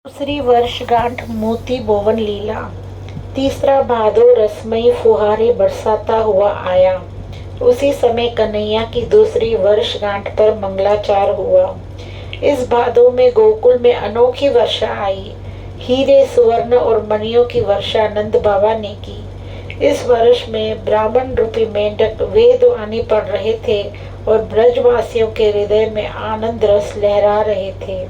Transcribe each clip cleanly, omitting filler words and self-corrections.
दूसरी वर्षगांठ मोती बोवन लीला। तीसरा भादो रसमयी फुहारे बरसाता हुआ आया। उसी समय कन्हैया की दूसरी वर्षगांठ पर मंगलाचार हुआ। इस भादो में गोकुल में अनोखी वर्षा आई। हीरे सुवर्ण और मणियों की वर्षा नंद बाबा ने की। इस वर्ष में ब्राह्मण रूपी मेंढक वेद वाणी पढ़ रहे थे और ब्रजवासियों के हृदय में आनंद रस लहरा रहे थे।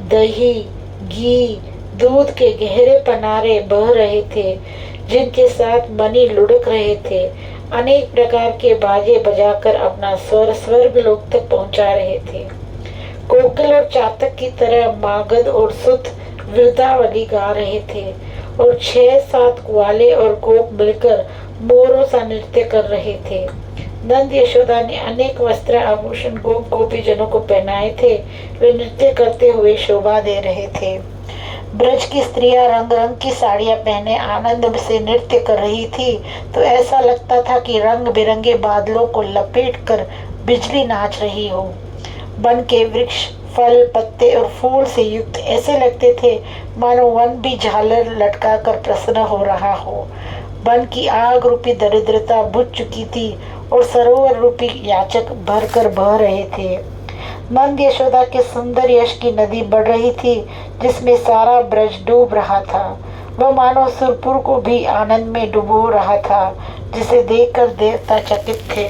दही घी दूध के गहरे पनारे बह रहे थे, जिनके साथ मणि लुढ़क रहे थे। अनेक प्रकार के बाजे बजाकर अपना स्वर स्वर्ग लोक तक पहुंचा रहे थे। कोकिल और चातक की तरह मागध और सुत वृंदावली गा रहे थे और 6-7 ग्वाले और गोप मिलकर मोरों सा नृत्य कर रहे थे। नंद यशोदा ने अनेक वस्त्र आभूषण गोप गोपीजनों को पहनाए थे। वे नृत्य करते हुए शोभा दे रहे थे। ब्रज की स्त्रियां रंग रंग की साड़ियां पहने आनंद से नृत्य कर रही थी, तो ऐसा लगता था कि रंग बिरंगे बादलों को लपेटकर बिजली नाच रही हो। वन के वृक्ष फल पत्ते और फूल से युक्त ऐसे लगते थे मानो वन भी झालर लटका कर प्रसन्न हो रहा हो। वन की आग रूपी दरिद्रता बुझ चुकी थी और सरोवर रूपी याचक भरकर बह रहे थे। नंद यशोदा के सुंदर यश की नदी बढ़ रही थी, जिसमें सारा ब्रज डूब रहा था। वह मानो सुरपुर को भी आनंद में डुबो रहा था, जिसे देखकर देवता चकित थे।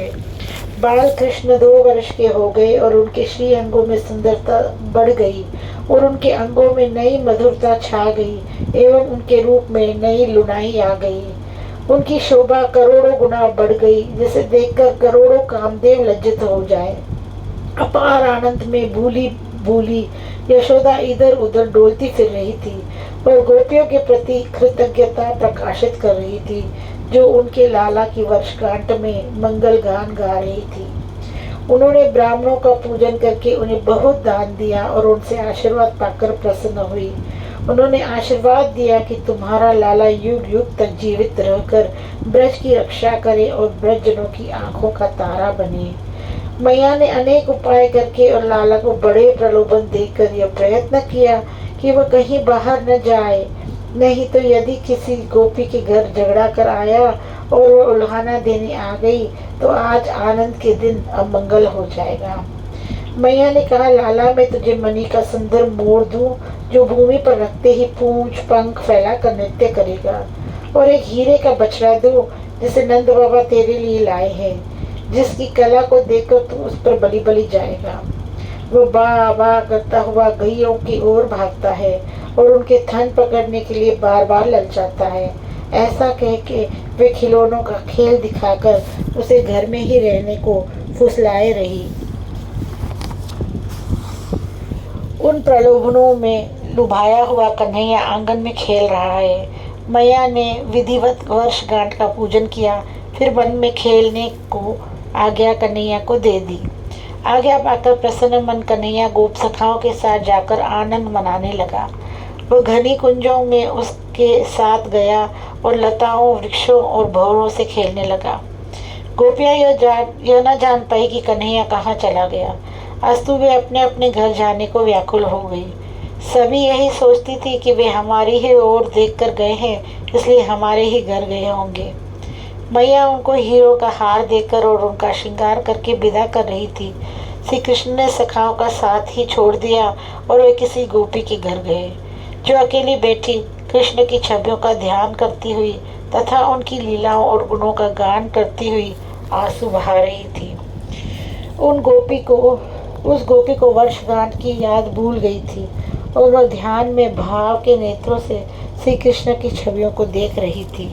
बाल कृष्ण 2 वर्ष के हो गए और उनके श्री अंगों में सुंदरता बढ़ गई और उनके अंगों में नई मधुरता छा गई एवं उनके रूप में नई लुनाई आ गई। उनकी शोभा करोड़ों गुना बढ़ गई, जिसे देखकर करोड़ों कामदेव लज्जित हो जाए। अपार आनंद में भूली भूली यशोदा इधर उधर डोलती फिर रही थी और गोपियों के प्रति कृतज्ञता प्रकाशित कर रही थी, जो उनके लाला की वर्षगांठ में मंगल गान गा रही थी। उन्होंने ब्राह्मणों का पूजन करके उन्हें बहुत दान दिया और उनसे आशीर्वाद पाकर प्रसन्न हुई। उन्होंने आशीर्वाद दिया कि तुम्हारा लाला युग युग तक जीवित रहकर ब्रज की रक्षा करे और ब्रजजनों की आंखों का तारा बने। मैया ने अनेक उपाय करके और लाला को बड़े प्रलोभन देकर यह प्रयत्न किया कि वह कहीं बाहर न जाए, नहीं तो यदि किसी गोपी के घर झगड़ा कर आया और वह उल्हाना देने आ गई तो आज आनंद के दिन अमंगल हो जाएगा। मैया ने कहा, लाला मैं तुझे मणि का सुंदर मोर दूं, जो भूमि पर रखते ही पूंछ पंख फैलाकर नृत्य करेगा, और एक हीरे का बछड़ा दूं, जिसे नंद बाबा तेरे लिए लाए हैं, जिसकी कला को देखकर तू उस पर बलि बलि जाएगा। वो बा बा करता हुआ गैयों की ओर भागता है और उनके थन पकड़ने के लिए बार बार ललचाता है। ऐसा कह के वे खिलौनों का खेल दिखाकर उसे घर में ही रहने को फुसलाए रही। उन प्रलोभनों में लुभाया हुआ कन्हैया आंगन में खेल रहा है। मैया ने विधिवत वर्षगांठ का पूजन किया, फिर वन में खेलने को आज्ञा कन्हैया को दे दी। आज्ञा पाकर प्रसन्न मन कन्हैया गोप सखाओं के साथ जाकर आनंद मनाने लगा। वह घनी कुंजों में उसके साथ गया और लताओं वृक्षों और भंवरों से खेलने लगा। गोपियाँ यह न जान पाई कि कन्हैया कहाँ चला गया। अस्तु वे अपने अपने घर जाने को व्याकुल हो गई। सभी यही सोचती थी कि वे हमारी ही ओर देख कर गए हैं, इसलिए हमारे ही घर गए होंगे। मैया उनको हीरो का हार देकर और उनका श्रृंगार करके विदा कर रही थी। श्री कृष्ण ने सखाओं का साथ ही छोड़ दिया और वे किसी गोपी के घर गए, जो अकेली बैठी कृष्ण की छवियों का ध्यान करती हुई तथा उनकी लीलाओं और गुणों का गान करती हुई आंसू बहा रही थी। उस गोपी को वर्षगांठ की याद भूल गई थी और वह ध्यान में भाव के नेत्रों से श्री कृष्ण की छवियों को देख रही थी।